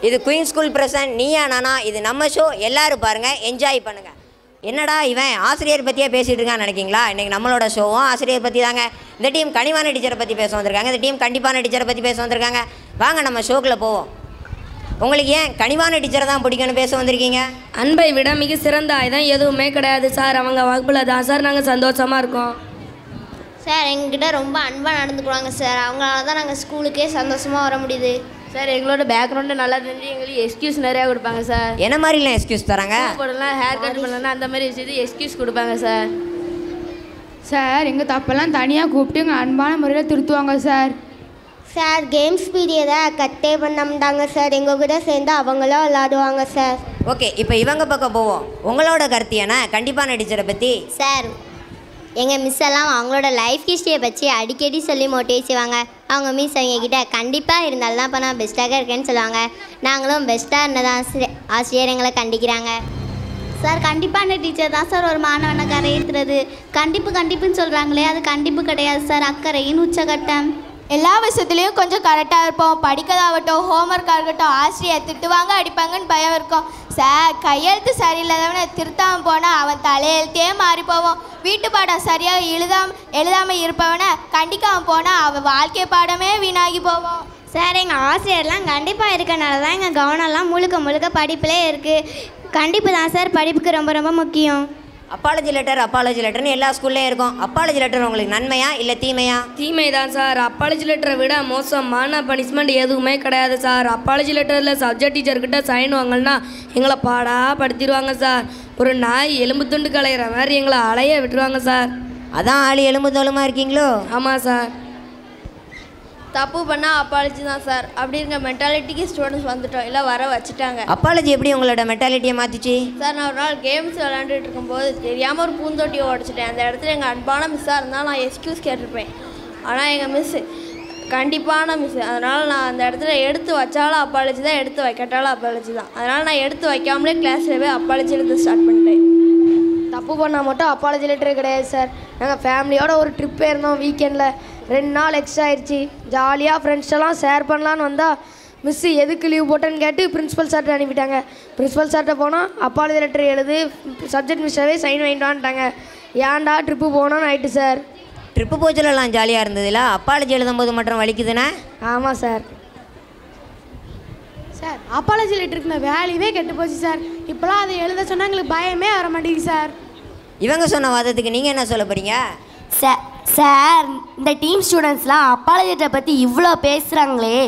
இது queen school present Neeya Naana. இது நம்ம ஷோ, எல்லோரும் பாருங்கள், என்ஜாய் பண்ணுங்கள். என்னடா இவன் ஆசிரியர் பற்றியே பேசிகிட்டு இருக்கான்னு நினைக்கிங்களா? இன்றைக்கி நம்மளோட ஷோவும் ஆசிரியர் பற்றி தாங்க. இந்த டீம் கனிவான டீச்சரை பற்றி பேச வந்திருக்காங்க, இந்த டீம் கண்டிப்பான டீச்சரை பற்றி பேச வந்திருக்காங்க. வாங்க நம்ம ஷோக்குள்ளே போவோம். உங்களுக்கு ஏன் கனிவான டீச்சரை தான் பிடிக்கும்னு பேச வந்திருக்கீங்க? அன்பை விட மிக சிறந்த ஆயுதம் எதுவுமே கிடையாது சார். அவங்க வகுப்பில் தான் சார் நாங்கள் சந்தோஷமாக இருக்கோம் சார். எங்ககிட்ட ரொம்ப அன்பாக நடந்துக்குவாங்க சார். அவங்களால தான் நாங்கள் ஸ்கூலுக்கே சந்தோஷமாக வர முடியுது சார். எங்களோட பேக்ரவுண்டு நல்லா தெரிஞ்சு எங்களுக்கு எக்ஸ்கியூஸ் நிறையா கொடுப்பாங்க சார். என்ன மாதிரிலாம் எக்ஸ்கியூஸ் தராங்க? போடலாம், ஹேர் கட் பண்ணலாம், அந்த மாதிரி விஷயத்து எக்ஸ்கியூஸ் கொடுப்பாங்க சார். சார் எங்கள் தப்பெல்லாம் தனியாக கூப்பிட்டு எங்கள் அன்பான முறையில் திருத்துவாங்க சார். சார் கேம்ஸ் பீரியடை கட்டே பண்ணாங்க சார். எங்கள் கூட சேர்ந்து அவங்களும் விளாடுவாங்க சார். ஓகே, இப்போ இவங்க பக்கம் போவோம். உங்களோட கருத்து என்ன கண்டிப்பான டீச்சரை பற்றி? சார் எங்கள் மிஸ் எல்லாம் அவங்களோட லைஃப் ஹிஸ்ட்ரியை பற்றி அடிக்கடி சொல்லி மோட்டிவேட் செய்வாங்க. அவங்க மிஸ் அவங்கக்கிட்ட கண்டிப்பாக இருந்தாலும் தான் இப்போ நான் பெஸ்ட்டாக இருக்கேன்னு சொல்லுவாங்க. நாங்களும் பெஸ்ட்டாக இருந்ததான் ஆசிரியர் எங்களை கண்டிக்கிறாங்க சார். கண்டிப்பான டீச்சர் தான் சார் ஒரு மாணவனை கரையேற்றுறது. கண்டிப்புன்னு சொல்கிறாங்களே, அது கண்டிப்பு கிடையாது சார், அக்கறையின் உச்சகட்டம். எல்லா விஷயத்துலேயும் கொஞ்சம் கரெக்டாக இருப்போம். படிக்கிறதாகட்டும், ஹோம்ஒர்க் ஆகட்டும், ஆசிரியர் திட்டுவாங்க அடிப்பாங்கன்னு பயம் இருக்கும் சார். கையெழுத்து சரியில்லாதவனை திருத்தாமல் போனால் அவன் தலையெழுத்தே மாறி போவோம். வீட்டு பாடம் சரியாக எழுதாமல் இருப்பவனை கண்டிக்காமல் போனால் அவன் வாழ்க்கை பாடமே வீணாகி போவோம் சார். எங்கள் ஆசிரியர்லாம் கண்டிப்பாக இருக்கனால தான் எங்கள் கவனம்லாம் முழுக்க படிப்பிலே இருக்குது. கண்டிப்பு தான் சார் படிப்புக்கு ரொம்ப முக்கியம். அப்பாலஜி லெட்டர்னு எல்லா ஸ்கூல்லையும் இருக்கும். அப்பாலஜி லெட்டர் உங்களுக்கு நன்மையா இல்லை தீமையா? தீமை தான் சார். அப்பாலஜி லெட்டரை விட மோசமான பனிஷ்மெண்ட் எதுவுமே கிடையாது சார். அப்பாலஜி லெட்டரில் சப்ஜெக்ட் டீச்சர்கிட்ட சைன் வாங்கலன்னா எங்களை படுத்திடுவாங்க சார். ஒரு நாய் எலும்பு துண்டு கலையிற மாதிரி எங்களை அலைய விட்டுருவாங்க சார். அதான் ஆளு எலும்பு தோலுமா இருக்கீங்களோ? ஆமாம் சார். தப்பு பண்ணால் அப்பாலஜி தான் சார். அப்படி இருக்க மென்டாலிட்டிக்கு ஸ்டூடெண்ட்ஸ் வந்துட்டோம், இல்லை வர வச்சுட்டாங்க. அப்பாலஜி எப்படி உங்களோட மென்டாலிட்டியை மாற்றிச்சு? சார் நான் ஒரு நாள் கேம்ஸ் விளாண்டுட்டு இருக்கும்போது தெரியாமல் ஒரு பூந்தொட்டியை உடச்சிட்டேன். அந்த இடத்துல எங்கள் அன்பான மிஸ்ஸாக இருந்தால் நான் எக்ஸ்கியூஸ் கேட்டிருப்பேன். ஆனால் எங்கள் மிஸ்ஸு கண்டிப்பான மிஸ்ஸு. அதனால் நான் அந்த இடத்துல எடுத்து வச்சாலும் அப்பாலஜி தான், எடுத்து வைக்கட்டாலும் அப்பாலஜி தான். அதனால் நான் எடுத்து வைக்காமலே கிளாஸில் போய் அப்பாலஜி எடுத்து ஸ்டார்ட் பண்ணிட்டேன். தப்பு பண்ணால் மட்டும் அப்பாலஜி லெட்டரே கிடையாது சார். நாங்கள் ஃபேமிலியோட ஒரு ட்ரிப்பே இருந்தோம். வீக்கெண்டில் 2 நாள் எக்ஸ்ட்ரா ஆயிடுச்சு. ஜாலியாக ஃப்ரெண்ட்ஸ்டெல்லாம் ஷேர் பண்ணலான்னு வந்தால் மிஸ்ஸு எதுக்கு லீவ் போட்டேன்னு கேட்டு பிரின்ஸிபல் சார்கிட்ட அனுப்பிட்டாங்க. பிரின்ஸிபல் சார்கிட்ட போனால் அப்பாலஜி லெட்டர் எழுது, சப்ஜெக்ட் மிஸ்ஸாகவே சைன் வாங்கிட்டு வந்துட்டாங்க. ஏன்டா ட்ரிப்பு போனோன்னு ஆயிட்டு சார். ட்ரிப்பு போச்சலாம் ஜாலியாக இருந்ததுல, அப்பாலஜி எழுதும்போது மட்டும் வலிக்குதுண்ணே? ஆமாம் சார். சார் அப்பாலஜி லெட்டருக்கு வேல்யூவே கெட்டு போச்சு சார். இப்போலாம் அதை எழுத சொன்னால் எங்களுக்கு பயமே வர மாட்டேங்குது சார். இவங்க சொன்ன வாதத்துக்கு நீங்கள் என்ன சொல்ல போகிறீங்க? சார் இந்த டீம் ஸ்டூடெண்ட்ஸ்லாம் அப்பாலஜி லெட்டரை பற்றி இவ்வளோ பேசுகிறாங்களே,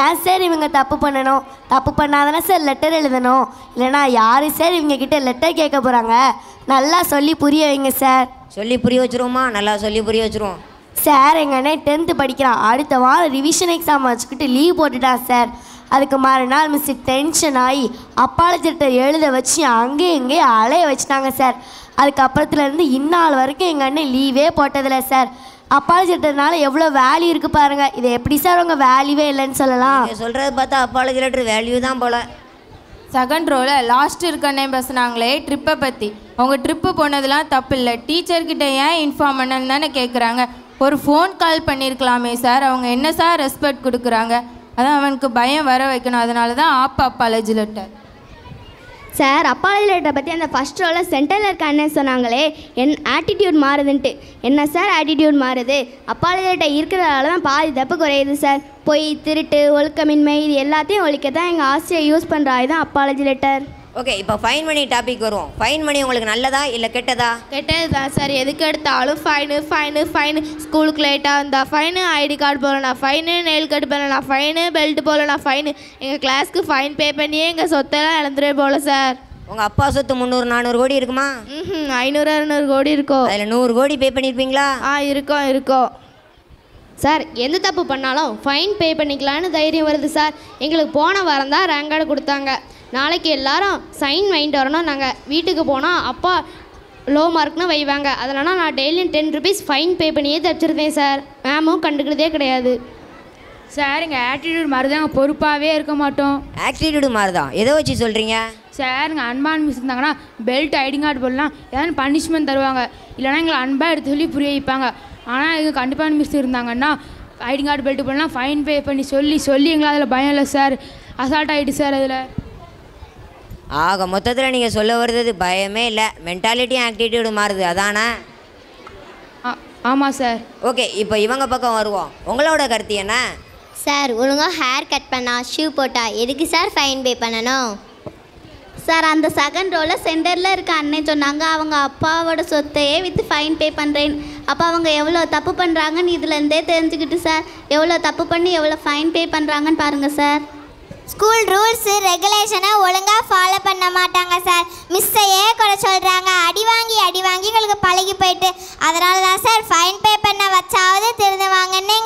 ஏன் சார் இவங்க தப்பு பண்ணணும்? தப்பு பண்ணாதானே சார் லெட்டர் எழுதணும். இல்லைனா யாரும் சார் இவங்கக்கிட்ட லெட்டர் கேட்க போகிறாங்க? நல்லா சொல்லி புரிய வைங்க சார். சொல்லி புரிய வச்சுருவோமா? நல்லா சொல்லி புரிய வச்சுருவோம் சார். எங்கள் அண்ணன் 10th படிக்கிறான். அடுத்த வாரம் ரிவிஷன் எக்ஸாம் வச்சுக்கிட்டு லீவ் போட்டுட்டான் சார். அதுக்கு மறுநாள் மிஸ் டென்ஷன் ஆகி அப்பாலஜி லெட்டர் எழுத வச்சு அங்கேயே அலைய வச்சுட்டாங்க சார். அதுக்கப்புறத்துலேருந்து இந்நாள் வரைக்கும் எங்கள் அண்ணன் லீவே போட்டதில்லை சார். அப்பாலஜி லெட்டர்னால எவ்வளோ வேல்யூ இருக்குது பாருங்கள். இதை எப்படி சார் உங்கள் வேல்யூவே இல்லைன்னு சொல்லலாம்? சொல்கிறது பார்த்தா அப்பாலஜி லெட்டர் வேல்யூ தான் போல். செகண்ட் ரோவில் லாஸ்ட் இருக்கன்னே பேசுனாங்களே ட்ரிப்பை பற்றி. அவங்க ட்ரிப்பு போனதெல்லாம் தப்பு இல்லை, டீச்சர்கிட்ட ஏன் இன்ஃபார்ம் பண்ணன்னு தானே கேட்குறாங்க. ஒரு ஃபோன் கால் பண்ணியிருக்கலாமே சார். அவங்க என்ன சார் ரெஸ்பெக்ட் கொடுக்குறாங்க? அதான் அவனுக்கு பயம் வர வைக்கணும். அதனால தான் அப்பாலஜி லெட்டர். சார் அப்பாலஜி லெட்டரை பற்றி அந்த ஃபஸ்ட் ரோவில் சென்டரில் இருக்க அண்ணன் சொன்னாங்களே, ஆட்டிடியூட் மாறுதுன்ட்டு. என்ன சார் ஆட்டிடியூட் மாறுது? அப்பாலஜி லெட்டர் இருக்கிறதால தான் பாதி தப்பு குறையுது சார். பொய், திருட்டு, ஒழுக்கமின்மை இது எல்லாத்தையும் ஒழிக்க தான் எங்கள் ஆசிரியர் யூஸ் பண்ணுற ஆயுதம் அப்பாலஜி லெட்டர். ஓகே, இப்போ ஃபைன் மணி டாபிக் வருவோம். ஃபைன் மணி உங்களுக்கு நல்லதா இல்லை கெட்டதா? கெட்டது தான் சார். எதுக்கு எடுத்தாலும் ஃபைனு. ஸ்கூலுக்கு லேட்டாக இருந்தால் ஃபைனு, ஐடி கார்டு போகலண்ணா ஃபைனு, நெயில் கட்டு போகலண்ணா ஃபைனு, பெல்ட் போகலண்ணா ஃபைனு. எங்கள் கிளாஸ்க்கு ஃபைன் பே பண்ணியே எங்கள் சொத்தெல்லாம் இழந்துடே போகல சார். உங்கள் அப்பா சொத்து 300-400 கோடி இருக்குமா? 500-600 கோடி இருக்கும். அதில் 100 கோடி பே பண்ணியிருப்பீங்களா? இருக்கோம் சார். எந்த தப்பு பண்ணாலும் ஃபைன் பே பண்ணிக்கலான்னு தைரியம் வருது சார். எங்களுக்கு போன வாரம் தான் ரேங்க் கார்டு கொடுத்தாங்க. நாளைக்கு எல்லாரும் சைன் வாங்கிட்டு வரணும். நாங்கள் வீட்டுக்கு போனால் அப்பா லோ மார்க்னு வைவாங்க. அதனால் நான் டெய்லியும் 10 rupees ஃபைன் பே பண்ணியே தச்சிருந்தேன் சார். மேமும் கண்டுக்கிறதே கிடையாது சார். எங்கள் ஆட்டிடியூட் மாதிரி தான் பொறுப்பாகவே இருக்க மாட்டோம். ஆட்டிடியூடு மாறுதா? எதை வச்சு சொல்கிறீங்க சார்? எங்கள் அன்பான மிஸ் இருந்தாங்கன்னா பெல்ட், ஐடி கார்டு போடலாம் ஏதாவது பனிஷ்மெண்ட் தருவாங்க. இல்லைனா எங்களை அன்பாக எடுத்து சொல்லி புரிய வைப்பாங்க. ஆனால் எங்கள் கண்டிப்பான மிஸ் இருந்தாங்கன்னா ஐடி கார்டு பெல்ட் போடலாம் ஃபைன் பே பண்ணி சொல்லி எங்களை அதில் பயம் இல்லை சார். அசால்ட் ஆகிட்டு சார் அதில். ஆக மொத்தத்தில் நீங்கள் சொல்ல வருது பயமே இல்லை, மென்டாலிட்டியும் ஆக்டிடியூடு மாறுது, அதானே? ஆமாம் சார். ஓகே, இப்போ இவங்க பக்கம் வருவோம். உங்களோட கருத்து என்ன? சார் ஒழுங்காக ஹேர் கட் பண்ணா ஷூ போட்டா எதுக்கு சார் ஃபைன் பே பண்ணணும்? சார் அந்த செகண்ட் ரோவில் சென்டரில் இருக்க அண்ணன் சொன்னாங்க அவங்க அப்பாவோட சொத்தையே விற்று ஃபைன் பே பண்ணுறேன். அப்போ அவங்க எவ்வளோ தப்பு பண்ணுறாங்கன்னு இதுலேருந்தே தெரிஞ்சுக்கிட்டு சார் எவ்வளோ தப்பு பண்ணி எவ்வளோ ஃபைன் பே பண்ணுறாங்கன்னு பாருங்கள் சார். ஸ்கூல் ரூல்ஸு ரெகுலேஷனை ஒழுங்காக ஃபாலோ பண்ண மாட்டாங்க சார். மிஸ்ஸையே கூட சொல்கிறாங்க. அடி வாங்கி எங்களுக்கு பழகி போயிட்டு அதனால தான் சார் ஃபைன் பே பண்ண வச்சாவது திருந்துவாங்கன்னு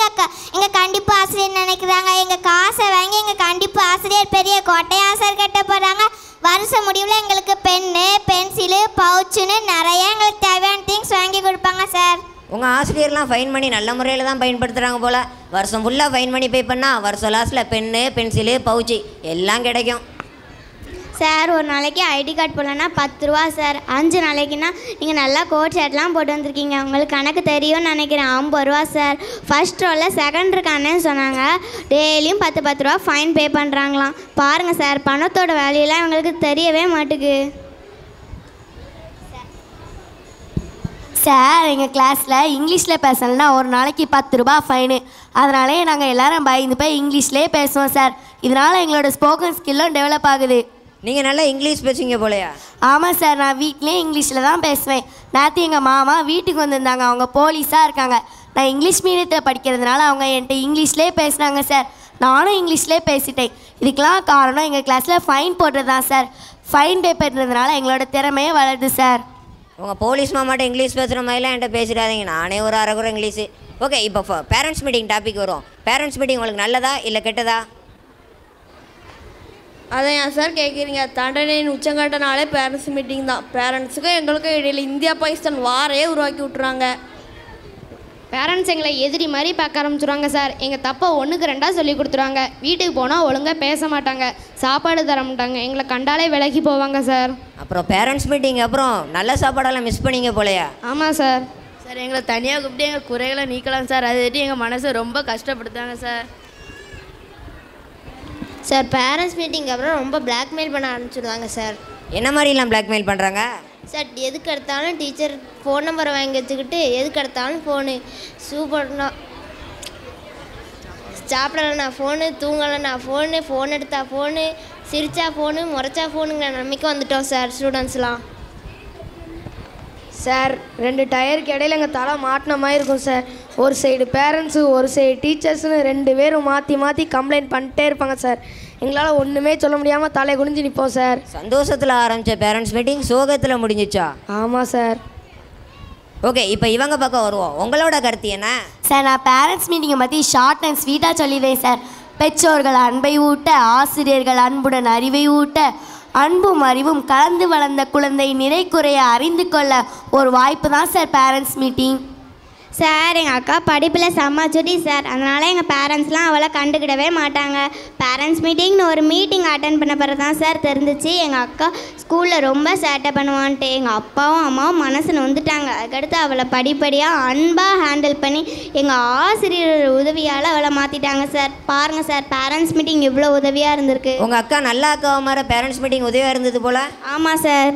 எங்கள் கண்டிப்பு ஆசிரியர் நினைக்கிறாங்க. எங்கள் காசை வாங்கி எங்கள் கண்டிப்பு ஆசிரியர் பெரிய கோட்டையாக சார் கட்ட போகிறாங்க. வருஷ முடிவில் எங்களுக்கு பென்னு பென்சிலு பவுச்சுன்னு நிறைய எங்களுக்கு தேவையான திங்ஸ் வாங்கி கொடுப்பாங்க சார். உங்கள் ஆசிரியர்லாம் ஃபைன் பண்ணி நல்ல முறையில் தான் பயன்படுத்துகிறாங்க போல். வருஷம் ஃபுல்லாக ஃபைன் பண்ணி பே பண்ணால் வருஷம் லாஸ்ட்டில் பென்னு பென்சிலு பவுச்சு எல்லாம் கிடைக்கும். சார் ஒரு நாளைக்கு ஐடி கார்டு போடலன்னா 10 ரூபா சார். 5 நாளைக்குன்னா நீங்கள் நல்லா கோட் ஷர்ட்லாம் போட்டு வந்திருக்கீங்க, உங்களுக்கு கணக்கு தெரியும்னு நினைக்கிறேன். 50 ரூபா சார். ஃபர்ஸ்ட் ரோவில் செகண்ட் இருக்கானே சொன்னாங்க. டெய்லியும் 10 ரூபா ஃபைன் பே பண்ணுறாங்களாம். பாருங்கள் சார், பணத்தோட வேலையெல்லாம் இவங்களுக்கு தெரியவே மாட்டுக்கு. சார் எங்கள் கிளாஸில் இங்கிலீஷில் பேசலைன்னா ஒரு நாளைக்கு 10 ரூபா ஃபைனு. அதனாலே நாங்கள் எல்லோரும் பயந்து போய் இங்கிலீஷ்லேயே பேசுவோம் சார். இதனால் எங்களோட ஸ்போக்கன் ஸ்கில்லும் டெவலப் ஆகுது. நீங்கள் நல்லா இங்கிலீஷ் பேசுவீங்க போலையா? ஆமாம் சார், நான் வீட்லேயே இங்கிலீஷில் தான் பேசுவேன். நேற்று எங்கள் மாமா வீட்டுக்கு வந்திருந்தாங்க. அவங்க போலீஸாக இருக்காங்க. நான் இங்கிலீஷ் மீடியத்தில் படிக்கிறதுனால அவங்க என்கிட்ட இங்கிலீஷ்லேயே பேசுனாங்க சார். நானும் இங்கிலீஷ்லேயே பேசிட்டேன். இதுக்கெலாம் காரணம் எங்கள் கிளாஸில் ஃபைன் போடுறது தான் சார். ஃபைன் பே பண்ணுறதுனால எங்களோட திறமையே வளருது சார். உங்கள் போலீஸ் மாமாட்ட இங்கிலீஷ் பேசுகிற மாதிரிலாம் என்கிட்ட பேசிடாதீங்க. நானே ஒரு அரைக்குறை இங்கிலீஷு. ஓகே, இப்போ பேரண்ட்ஸ் மீட்டிங் டாபிக் வரும். பேரண்ட்ஸ் மீட்டிங் உங்களுக்கு நல்லதா இல்லை கெட்டதா? அதை ஏன் சார் கேட்குறீங்க? தண்டனையின் உச்சங்கட்டனாலே பேரண்ட்ஸ் மீட்டிங் தான். பேரண்ட்ஸுக்கும் எங்களுக்கும் இடையில் இந்தியா பாகிஸ்தான் வாரே உருவாக்கி விட்றாங்க. பேரண்ட்ஸ் எங்களை எதிரி மாதிரி பார்க்க ஆரம்பிச்சுருவாங்க சார். எங்கள் தப்பை 1க்கு 2 சொல்லி கொடுத்துருவாங்க. வீட்டுக்கு போனால் ஒழுங்காக பேச மாட்டாங்க, சாப்பாடு தர மாட்டாங்க, எங்களை கண்டாலே விலகி போவாங்க சார். அப்புறம் பேரண்ட்ஸ் மீட்டிங் அப்புறம் நல்ல சாப்பாடெல்லாம் மிஸ் பண்ணிங்க போலையா? ஆமாம் சார். சார் எங்களை தனியாக கூப்பிட்டு எங்கள் குறைகளை நீக்கலாம் சார். அதை விட்டு எங்கள் மனசை ரொம்ப கஷ்டப்படுத்தாங்க சார். சார் பேரண்ட்ஸ் மீட்டிங் அப்புறம் ரொம்ப பிளாக்மெயில் பண்ண ஆரம்பிச்சிடுவாங்க சார். என்ன மாதிரிலாம் பிளாக்மெயில் பண்ணுறாங்க? சார் எதுக்கு எடுத்தாலும் டீச்சர் ஃபோன் நம்பரை வாங்கி வச்சுக்கிட்டு எதுக்கு எடுத்தாலும் ஃபோனு, சூப்பர்னா சாப்பிடலண்ணா ஃபோனு, தூங்கலைண்ணா ஃபோனு, ஃபோன் எடுத்தா ஃபோனு, சிரிச்சா ஃபோனு, முறைச்சா ஃபோனுங்கிற நம்பிக்கை வந்துட்டோம் சார் ஸ்டூடெண்ட்ஸ்லாம். சார் 2 டயருக்கு இடையில எங்கள் தலை மாட்டின மாதிரி இருக்கும் சார். ஒரு சைடு பேரண்ட்ஸு ஒரு சைடு டீச்சர்ஸ்னு 2 பேரும் மாற்றி கம்ப்ளைண்ட் பண்ணிட்டே இருப்பாங்க சார். எங்களால் ஒன்றுமே சொல்ல முடியாமல் தலை குனிஞ்சு நிற்போம் சார். சந்தோஷத்தில் ஆரம்பித்த பேரண்ட்ஸ் மீட்டிங் சோகத்தில் முடிஞ்சிச்சா? ஆமாம் சார். ஓகே, இப்போ இவங்க பக்கம் வருவோம். உங்களோட கருத்து என்ன? சார் நான் பேரண்ட்ஸ் மீட்டிங்கை பற்றி ஷார்ட் அண்ட் ஸ்வீட்டாக சொல்லிடுறேன் சார். பெற்றோர்கள் அன்பை ஊட்ட, ஆசிரியர்கள் அன்புடன் அறிவை ஊட்ட, அன்பும் அறிவும் கலந்து வளர்ந்த குழந்தை நிறை குறைய அறிந்து கொள்ள ஒரு வாய்ப்பு தான் சார் பேரண்ட்ஸ் மீட்டிங். சார் எங்கள் அக்கா படிப்பில் செம்ம சுட்டி சார். அதனால் எங்கள் பேரண்ட்ஸ்லாம் அவளை கண்டுக்கிடவே மாட்டாங்க. பேரண்ட்ஸ் மீட்டிங்னு ஒரு மீட்டிங் அட்டன் பண்ண பிறகு தான் சார் தெரிஞ்சிச்சு எங்கள் அக்கா ஸ்கூலில் ரொம்ப சேட்டை பண்ணுவான்ட்டு. எங்கள் அப்பாவும் அம்மாவும் மனசு நொந்துட்டாங்க. அதுக்கடுத்து அவளை படிப்படியாக அன்பாக ஹேண்டில் பண்ணி எங்கள் ஆசிரியர் உதவியால் அவளை மாற்றிட்டாங்க சார். பாருங்கள் சார், பேரண்ட்ஸ் மீட்டிங் இவ்வளோ உதவியாக இருந்திருக்கு. உங்கள் அக்கா நல்ல அக்காவை மாதிரி பேரண்ட்ஸ் மீட்டிங் உதவியாக இருந்தது போல். ஆமாம் சார்.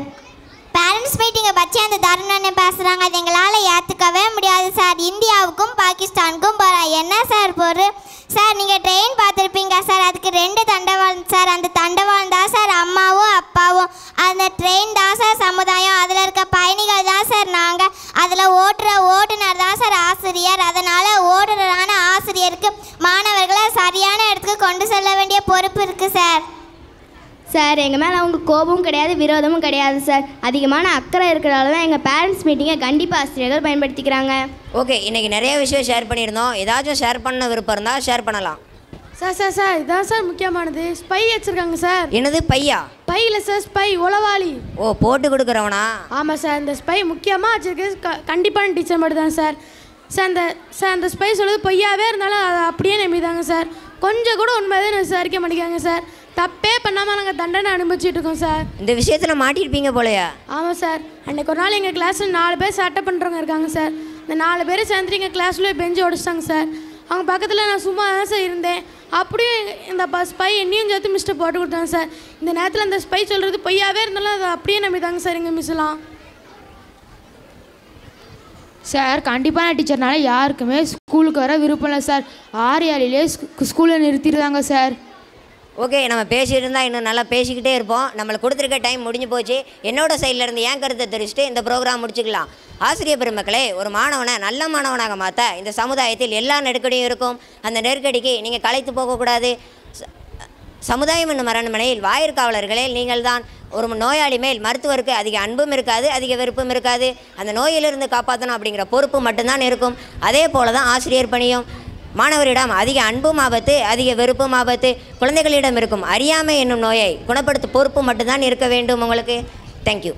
பேரண்ட்ஸ் மீட்டிங்கை பற்றி அந்த தருணன்னு பேசுகிறாங்க. அது எங்களால் ஏற்றுக்கவே முடியாது சார். இந்தியாவுக்கும் பாகிஸ்தானுக்கும் போகிறோம். என்ன சார் பொருள் சார்? நீங்கள் ட்ரெயின் பார்த்துருப்பீங்க சார். அதுக்கு 2 தண்டவாளம் சார். அந்த தண்டவாளம் தான் சார் அம்மாவும் அப்பாவும். அந்த ட்ரெயின் தான் சார் சமுதாயம். அதில் இருக்க பயணிகள் தான் சார் நாங்கள். அதில் ஓட்டுநர் தான் சார் ஆசிரியர். அதனால் ஓட்டுநரான ஆசிரியருக்கு மாணவர்களை சரியான இடத்துக்கு கொண்டு செல்ல வேண்டிய பொறுப்பு இருக்குது சார். சார் எங்கள் மேலே அவங்க கோபமும் கிடையாது, விரோதமும் கிடையாது சார். அதிகமான அக்கறை இருக்கிறதால தான் எங்கள் பேரண்ட்ஸ் மீட்டிங்கை கண்டிப்பாக ஆசிரியர்கள் பயன்படுத்திக்கிறாங்க. ஓகே, இன்றைக்கி நிறைய விஷயம் ஷேர் பண்ணியிருந்தோம். ஏதாச்சும் ஷேர் பண்ண விருப்பம் இருந்தால் ஷேர் பண்ணலாம். சார் இதான் சார் முக்கியமானது. ஸ்பை வச்சுருக்காங்க சார். என்னது பையா? பையில் சார் ஸ்பை உளவாளி. ஓ, போட்டு கொடுக்குறவனா? ஆமாம் சார். இந்த ஸ்பை முக்கியமாக வச்சுருக்கு கண்டிப்பான டீச்சர் மட்டும் தான் சார். அந்த ஸ்பை சொல்லுறது பொய்யாவே இருந்தாலும் அதை அப்படியே நம்பிதாங்க சார். கொஞ்சம் கூட உண்மையை விசாரிக்க மாட்டேங்காங்க சார். தப்பே பண்ணாமல் நாங்கள் தண்டனை அனுபவிச்சுட்டு இருக்கோம் சார். இந்த விஷயத்தில் மாட்டிருப்பீங்க போலையா? ஆமாம் சார். அன்றைக்கு ஒரு நாள் எங்கள் கிளாஸில் 4 பேர் சட்டை பண்ணுறவங்க இருக்காங்க சார். இந்த 4 பேர் சேர்ந்துட்டு எங்கள் கிளாஸில் பெஞ்சு உடச்சிட்டாங்க சார். அவங்க பக்கத்தில் நான் சும்மா தான் சார் இருந்தேன். அப்படியே இந்த ஸ்பை என்னையும் சேர்த்து மிஸ்டர் போட்டு கொடுத்தாங்க சார். இந்த நேரத்தில் அந்த ஸ்பை சொல்கிறது பொய்யாவே இருந்தாலும் அதை அப்படியே நம்பிதாங்க சார் எங்கள் மிஸ்லாம். சார் கண்டிப்பான டீச்சர்னால யாருக்குமே ஸ்கூலுக்கு வர விருப்பம் இல்லை சார். 6 ஸ்கூலில் நிறுத்திடுறாங்க சார். ஓகே, நம்ம பேசிகிட்டு இருந்தால் இன்னும் நல்லா பேசிக்கிட்டே இருப்போம். நம்மளுக்கு கொடுத்துருக்க டைம் முடிஞ்சு போச்சு. என்னோட சைடில் இருந்து என் கருத்தை தெரிவிச்சுட்டு இந்த ப்ரோக்ராம் முடிச்சுக்கலாம். ஆசிரியர் பெருமக்களே, ஒரு மாணவனை நல்ல மாணவனாக மாற்ற இந்த சமுதாயத்தில் எல்லா நெருக்கடியும் இருக்கும். அந்த நெருக்கடிக்கு நீங்கள் களைத்து போகக்கூடாது. சமுதாயம் என்னும் அரண்மனையில் வாயிற்காவலர்களே நீங்கள் தான். ஒரு நோயாளி மேல் மருத்துவருக்கு அதிக அன்பும் இருக்காது, அதிக வெறுப்பும் இருக்காது. அந்த நோயிலிருந்து காப்பாற்றணும் அப்படிங்கிற பொறுப்பு மட்டும்தான் இருக்கும். அதே போல தான் ஆசிரியர் பணியும். மாணவரிடம் அதிக அன்பும் ஆபத்து, அதிக வெறுப்பும் ஆபத்து. குழந்தைகளிடம் இருக்கும் அறியாமை என்னும் நோயை குணப்படுத்தும் பொறுப்பு மட்டும்தான் இருக்க வேண்டும் உங்களுக்கு. தேங்க்யூ.